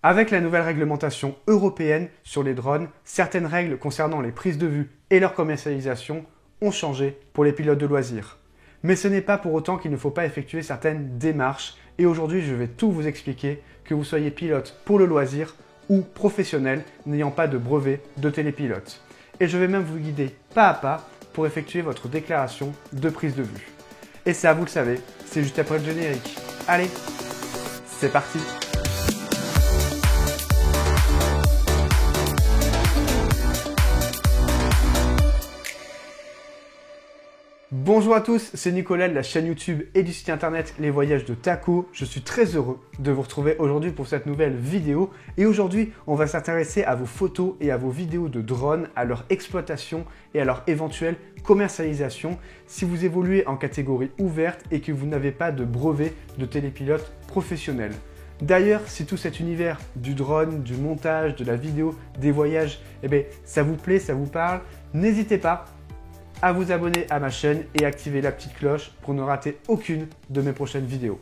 Avec la nouvelle réglementation européenne sur les drones, certaines règles concernant les prises de vue et leur commercialisation ont changé pour les pilotes de loisirs. Mais ce n'est pas pour autant qu'il ne faut pas effectuer certaines démarches et aujourd'hui je vais tout vous expliquer, que vous soyez pilote pour le loisir ou professionnel n'ayant pas de brevet de télépilote. Et je vais même vous guider pas à pas pour effectuer votre déclaration de prise de vue. Et ça, vous le savez, c'est juste après le générique. Allez, c'est parti! Bonjour à tous, c'est Nicolas de la chaîne YouTube et du site internet Les Voyages de Taco. Je suis très heureux de vous retrouver aujourd'hui pour cette nouvelle vidéo. Et aujourd'hui, on va s'intéresser à vos photos et à vos vidéos de drones, à leur exploitation et à leur éventuelle commercialisation si vous évoluez en catégorie ouverte et que vous n'avez pas de brevet de télépilote professionnel. D'ailleurs, si tout cet univers du drone, du montage, de la vidéo, des voyages, ça vous plaît, ça vous parle, n'hésitez pas à vous abonner à ma chaîne et activer la petite cloche pour ne rater aucune de mes prochaines vidéos.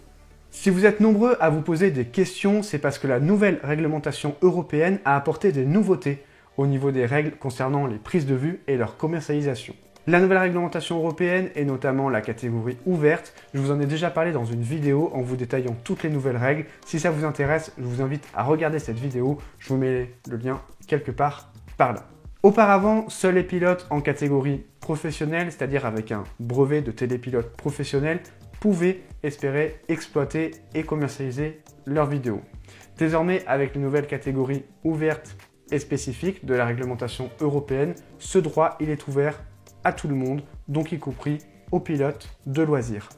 Si vous êtes nombreux à vous poser des questions, c'est parce que la nouvelle réglementation européenne a apporté des nouveautés au niveau des règles concernant les prises de vue et leur commercialisation. La nouvelle réglementation européenne et notamment la catégorie ouverte, je vous en ai déjà parlé dans une vidéo en vous détaillant toutes les nouvelles règles. Si ça vous intéresse, je vous invite à regarder cette vidéo, je vous mets le lien quelque part par là. Auparavant, seuls les pilotes en catégorie professionnelle, c'est-à-dire avec un brevet de télépilote professionnel, pouvaient espérer exploiter et commercialiser leurs vidéos. Désormais, avec les nouvelles catégories ouvertes et spécifiques de la réglementation européenne, ce droit il est ouvert à tout le monde, donc y compris aux pilotes de loisirs.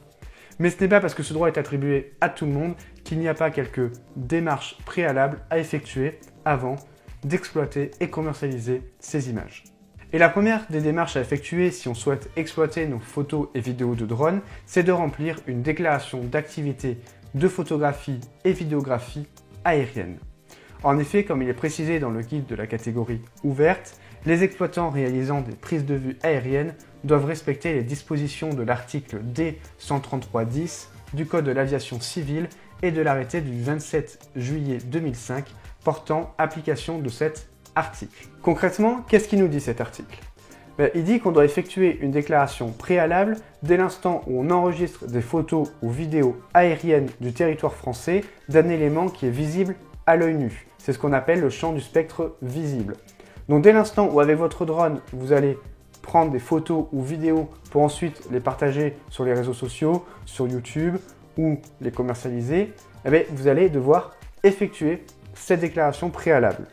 Mais ce n'est pas parce que ce droit est attribué à tout le monde qu'il n'y a pas quelques démarches préalables à effectuer avant d'exploiter et commercialiser ces images. Et la première des démarches à effectuer si on souhaite exploiter nos photos et vidéos de drone, c'est de remplir une déclaration d'activité de photographie et vidéographie aérienne. En effet, comme il est précisé dans le guide de la catégorie ouverte, les exploitants réalisant des prises de vue aériennes doivent respecter les dispositions de l'article D133-10 du Code de l'aviation civile et de l'arrêté du 27 juillet 2005 portant application de cet article. Concrètement, qu'est-ce qu'il nous dit cet article ? Il dit qu'on doit effectuer une déclaration préalable dès l'instant où on enregistre des photos ou vidéos aériennes du territoire français d'un élément qui est visible à l'œil nu. C'est ce qu'on appelle le champ du spectre visible. Donc dès l'instant où avec votre drone, vous allez prendre des photos ou vidéos pour ensuite les partager sur les réseaux sociaux, sur YouTube ou les commercialiser, vous allez devoir effectuer cette déclaration préalable.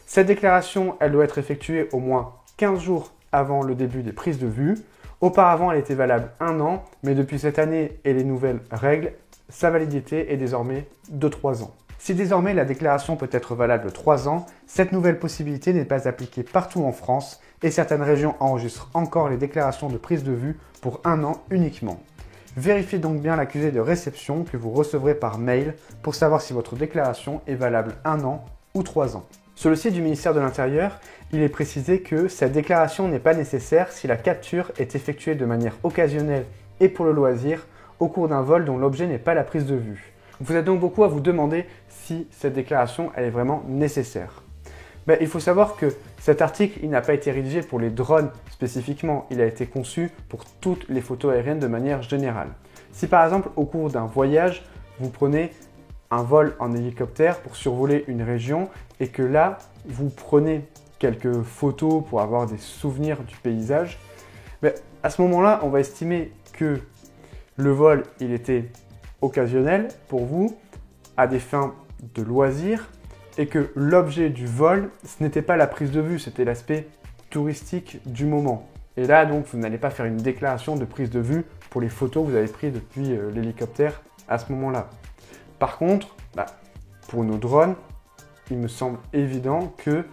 Cette déclaration, elle doit être effectuée au moins 15 jours avant le début des prises de vue. Auparavant, elle était valable 1 an, mais depuis cette année et les nouvelles règles, sa validité est désormais de 3 ans. Si désormais la déclaration peut être valable 3 ans, cette nouvelle possibilité n'est pas appliquée partout en France et certaines régions enregistrent encore les déclarations de prise de vue pour 1 an uniquement. Vérifiez donc bien l'accusé de réception que vous recevrez par mail pour savoir si votre déclaration est valable 1 an ou 3 ans. Sur le site du ministère de l'Intérieur, il est précisé que cette déclaration n'est pas nécessaire si la capture est effectuée de manière occasionnelle et pour le loisir au cours d'un vol dont l'objet n'est pas la prise de vue. Vous êtes donc beaucoup à vous demander si cette déclaration elle est vraiment nécessaire. Il faut savoir que cet article il n'a pas été rédigé pour les drones spécifiquement, il a été conçu pour toutes les photos aériennes de manière générale. Si par exemple au cours d'un voyage, vous prenez un vol en hélicoptère pour survoler une région et que là, vous prenez quelques photos pour avoir des souvenirs du paysage, à ce moment-là, on va estimer que le vol il était occasionnel pour vous à des fins de loisirs et que l'objet du vol, ce n'était pas la prise de vue, c'était l'aspect touristique du moment. Et là, donc, vous n'allez pas faire une déclaration de prise de vue pour les photos que vous avez prises depuis l'hélicoptère à ce moment-là. Par contre, pour nos drones, il me semble évident que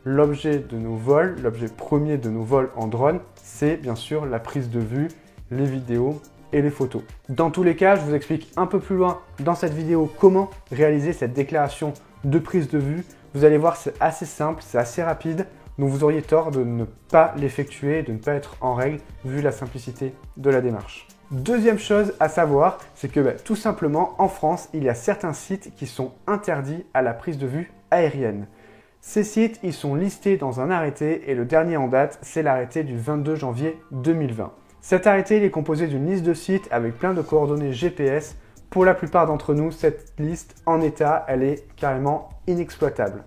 l'objet de nos vols, l'objet premier de nos vols en drone, c'est bien sûr la prise de vue, les vidéos et les photos. Dans tous les cas, je vous explique un peu plus loin dans cette vidéo comment réaliser cette déclaration de prise de vue. Vous allez voir, c'est assez simple, c'est assez rapide, donc vous auriez tort de ne pas l'effectuer, de ne pas être en règle vu la simplicité de la démarche. Deuxième chose à savoir, c'est que tout simplement en France, il y a certains sites qui sont interdits à la prise de vue aériennes. Ces sites, ils sont listés dans un arrêté et le dernier en date, c'est l'arrêté du 22 janvier 2020. Cet arrêté, il est composé d'une liste de sites avec plein de coordonnées GPS. Pour la plupart d'entre nous, cette liste en état, elle est carrément inexploitable.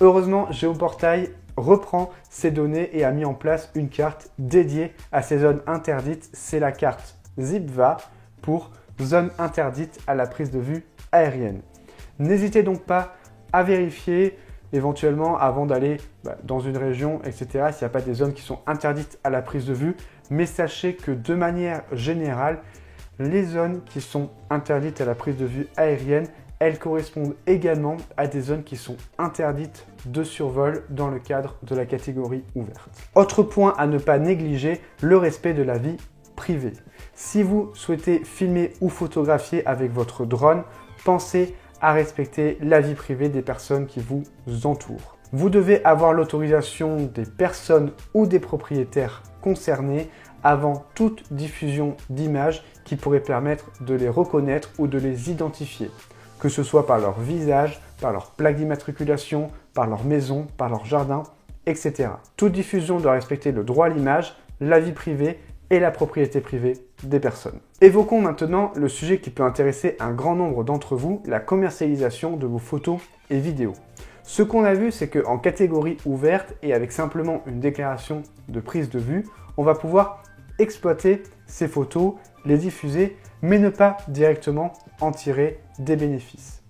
Heureusement, Géoportail reprend ces données et a mis en place une carte dédiée à ces zones interdites. C'est la carte ZIPVA pour zone interdite à la prise de vue aérienne. N'hésitez donc pas à vérifier éventuellement avant d'aller dans une région, etc., s'il n'y a pas des zones qui sont interdites à la prise de vue. Mais sachez que de manière générale, les zones qui sont interdites à la prise de vue aérienne, elles correspondent également à des zones qui sont interdites de survol dans le cadre de la catégorie ouverte. Autre point à ne pas négliger, le respect de la vie privée. Si vous souhaitez filmer ou photographier avec votre drone, pensez à respecter la vie privée des personnes qui vous entourent. Vous devez avoir l'autorisation des personnes ou des propriétaires concernés avant toute diffusion d'images qui pourrait permettre de les reconnaître ou de les identifier, que ce soit par leur visage, par leur plaque d'immatriculation, par leur maison, par leur jardin, etc. Toute diffusion doit respecter le droit à l'image, la vie privée et la propriété privée des personnes. Évoquons maintenant le sujet qui peut intéresser un grand nombre d'entre vous, la commercialisation de vos photos et vidéos. Ce qu'on a vu, c'est qu'en catégorie ouverte et avec simplement une déclaration de prise de vue, on va pouvoir exploiter ces photos, les diffuser, mais ne pas directement en tirer des bénéfices.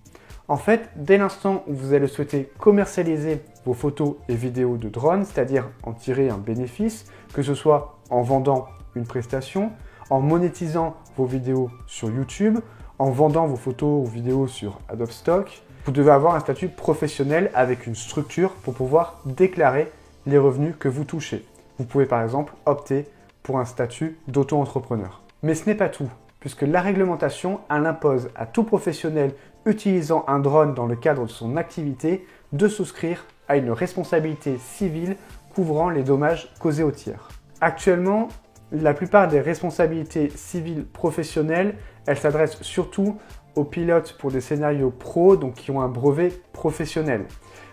En fait, dès l'instant où vous allez souhaiter commercialiser vos photos et vidéos de drone, c'est-à-dire en tirer un bénéfice, que ce soit en vendant une prestation, en monétisant vos vidéos sur YouTube, en vendant vos photos ou vidéos sur Adobe Stock, vous devez avoir un statut professionnel avec une structure pour pouvoir déclarer les revenus que vous touchez. Vous pouvez par exemple opter pour un statut d'auto-entrepreneur. Mais ce n'est pas tout, puisque la réglementation, elle impose à tout professionnel utilisant un drone dans le cadre de son activité de souscrire à une responsabilité civile couvrant les dommages causés aux tiers. Actuellement, la plupart des responsabilités civiles professionnelles, elles s'adressent surtout aux pilotes pour des scénarios pro, donc qui ont un brevet professionnel.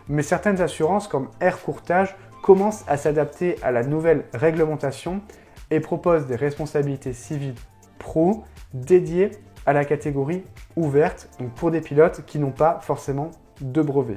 Mais certaines assurances comme Air Courtage commencent à s'adapter à la nouvelle réglementation et proposent des responsabilités civiles pro dédiées à la catégorie ouverte, donc pour des pilotes qui n'ont pas forcément de brevet.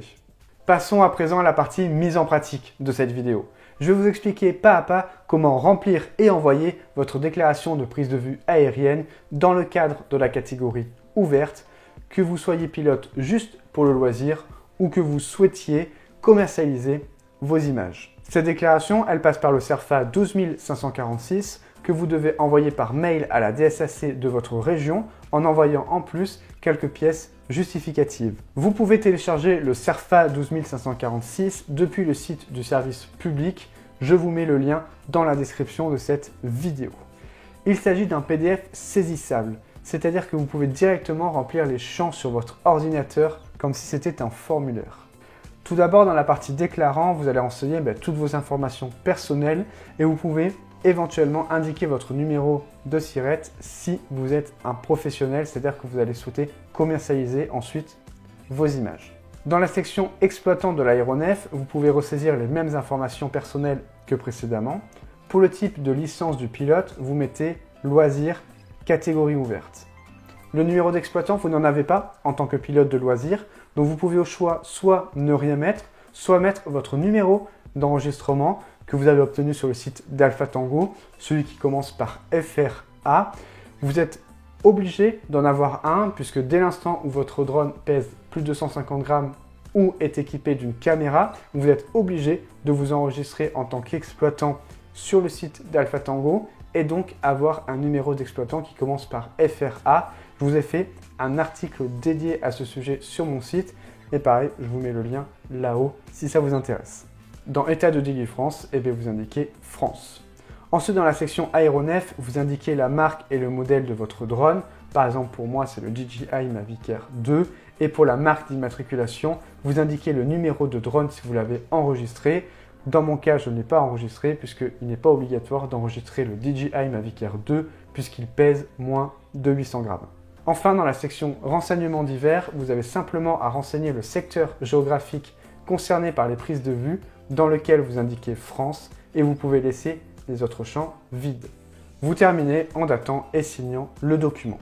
Passons à présent à la partie mise en pratique de cette vidéo. Je vais vous expliquer pas à pas comment remplir et envoyer votre déclaration de prise de vue aérienne dans le cadre de la catégorie ouverte, que vous soyez pilote juste pour le loisir ou que vous souhaitiez commercialiser vos images. Cette déclaration, elle passe par le CERFA 12546 que vous devez envoyer par mail à la DSAC de votre région en envoyant en plus quelques pièces justificatives. Vous pouvez télécharger le CERFA 12546 depuis le site du service public. Je vous mets le lien dans la description de cette vidéo. Il s'agit d'un PDF saisissable, c'est-à-dire que vous pouvez directement remplir les champs sur votre ordinateur comme si c'était un formulaire. Tout d'abord, dans la partie déclarant, vous allez renseigner toutes vos informations personnelles et vous pouvez éventuellement indiquer votre numéro de SIRET si vous êtes un professionnel, c'est-à-dire que vous allez souhaiter commercialiser ensuite vos images. Dans la section exploitant de l'aéronef, vous pouvez ressaisir les mêmes informations personnelles que précédemment. Pour le type de licence du pilote, vous mettez loisir, catégorie ouverte. Le numéro d'exploitant, vous n'en avez pas en tant que pilote de loisir, donc vous pouvez au choix soit ne rien mettre, soit mettre votre numéro d'enregistrement que vous avez obtenu sur le site d'Alpha Tango, celui qui commence par FRA. Vous êtes obligé d'en avoir un puisque dès l'instant où votre drone pèse plus de 150 grammes ou est équipé d'une caméra, vous êtes obligé de vous enregistrer en tant qu'exploitant sur le site d'Alpha Tango et donc avoir un numéro d'exploitant qui commence par FRA. Je vous ai fait un article dédié à ce sujet sur mon site et pareil, je vous mets le lien là-haut si ça vous intéresse. Dans État de Délivrance, vous indiquez France. Ensuite, dans la section aéronef, vous indiquez la marque et le modèle de votre drone. Par exemple, pour moi, c'est le DJI Mavic Air 2. Et pour la marque d'immatriculation, vous indiquez le numéro de drone si vous l'avez enregistré. Dans mon cas, je ne l'ai pas enregistré puisqu'il n'est pas obligatoire d'enregistrer le DJI Mavic Air 2 puisqu'il pèse moins de 800 grammes. Enfin, dans la section renseignements divers, vous avez simplement à renseigner le secteur géographique concerné par les prises de vue dans lequel vous indiquez France et vous pouvez laisser les autres champs vides. Vous terminez en datant et signant le document.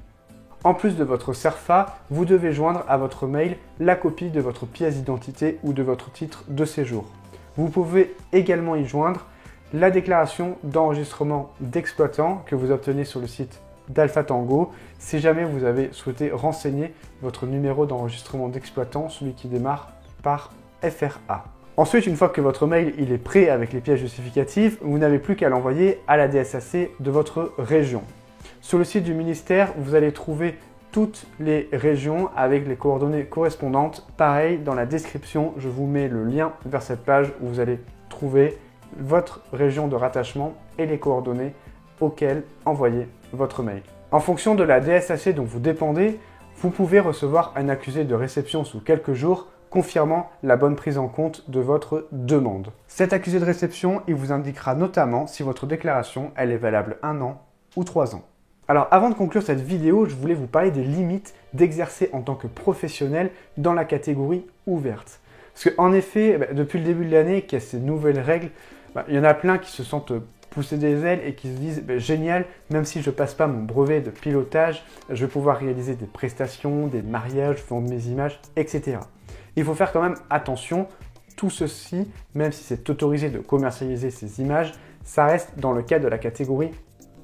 En plus de votre CERFA, vous devez joindre à votre mail la copie de votre pièce d'identité ou de votre titre de séjour. Vous pouvez également y joindre la déclaration d'enregistrement d'exploitant que vous obtenez sur le site d'Alpha Tango si jamais vous avez souhaité renseigner votre numéro d'enregistrement d'exploitant, celui qui démarre par FRA. Ensuite, une fois que votre mail il est prêt avec les pièces justificatives, vous n'avez plus qu'à l'envoyer à la DSAC de votre région. Sur le site du ministère, vous allez trouver toutes les régions avec les coordonnées correspondantes. Pareil, dans la description, je vous mets le lien vers cette page où vous allez trouver votre région de rattachement et les coordonnées auxquelles envoyer votre mail. En fonction de la DSAC dont vous dépendez, vous pouvez recevoir un accusé de réception sous quelques jours confirmant la bonne prise en compte de votre demande. Cet accusé de réception, il vous indiquera notamment si votre déclaration elle est valable 1 an ou 3 ans. Alors avant de conclure cette vidéo, je voulais vous parler des limites d'exercer en tant que professionnel dans la catégorie ouverte. Parce qu'en effet, depuis le début de l'année qu'il y a ces nouvelles règles, il y en a plein qui se sentent pousser des ailes et qui se disent génial, même si je ne passe pas mon brevet de pilotage, je vais pouvoir réaliser des prestations, des mariages, vendre mes images, etc. Il faut faire quand même attention, tout ceci, même si c'est autorisé de commercialiser ces images, ça reste dans le cadre de la catégorie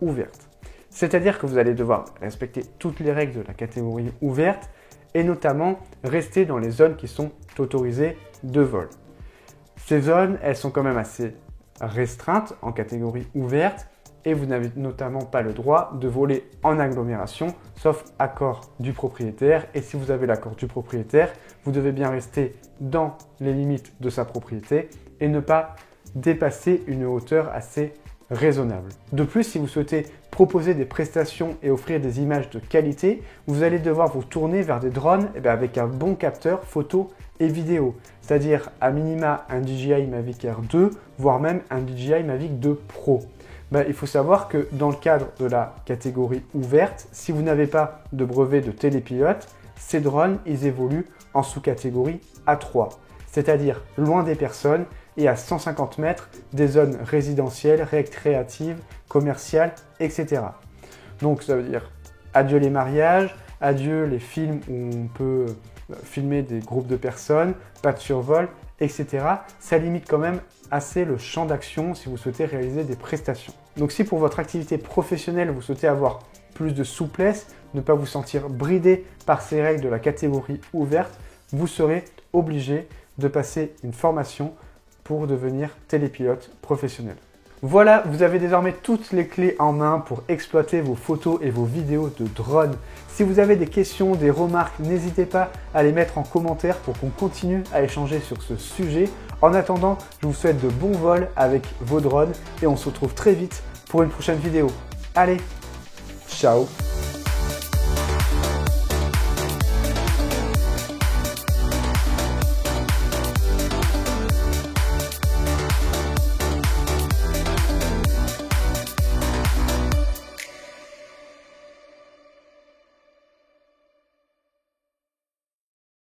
ouverte. C'est-à-dire que vous allez devoir respecter toutes les règles de la catégorie ouverte et notamment rester dans les zones qui sont autorisées de vol. Ces zones, elles sont quand même assez restreintes en catégorie ouverte et vous n'avez notamment pas le droit de voler en agglomération sauf accord du propriétaire, et si vous avez l'accord du propriétaire, vous devez bien rester dans les limites de sa propriété et ne pas dépasser une hauteur assez raisonnable. De plus, si vous souhaitez proposer des prestations et offrir des images de qualité, vous allez devoir vous tourner vers des drones avec un bon capteur photo et vidéo, c'est-à-dire à minima un DJI Mavic Air 2, voire même un DJI Mavic 2 Pro. Il faut savoir que dans le cadre de la catégorie ouverte, si vous n'avez pas de brevet de télépilote, ces drones ils évoluent en sous-catégorie A3, c'est-à-dire loin des personnes et à 150 mètres des zones résidentielles, récréatives, commerciales, etc. Donc ça veut dire adieu les mariages, adieu les films où on peut filmer des groupes de personnes, pas de survol, etc. Ça limite quand même assez le champ d'action si vous souhaitez réaliser des prestations. Donc si pour votre activité professionnelle, vous souhaitez avoir plus de souplesse, ne pas vous sentir bridé par ces règles de la catégorie ouverte, vous serez obligé de passer une formation pour devenir télépilote professionnel. Voilà, vous avez désormais toutes les clés en main pour exploiter vos photos et vos vidéos de drone. Si vous avez des questions, des remarques, n'hésitez pas à les mettre en commentaire pour qu'on continue à échanger sur ce sujet. En attendant, je vous souhaite de bons vols avec vos drones et on se retrouve très vite pour une prochaine vidéo. Allez, ciao!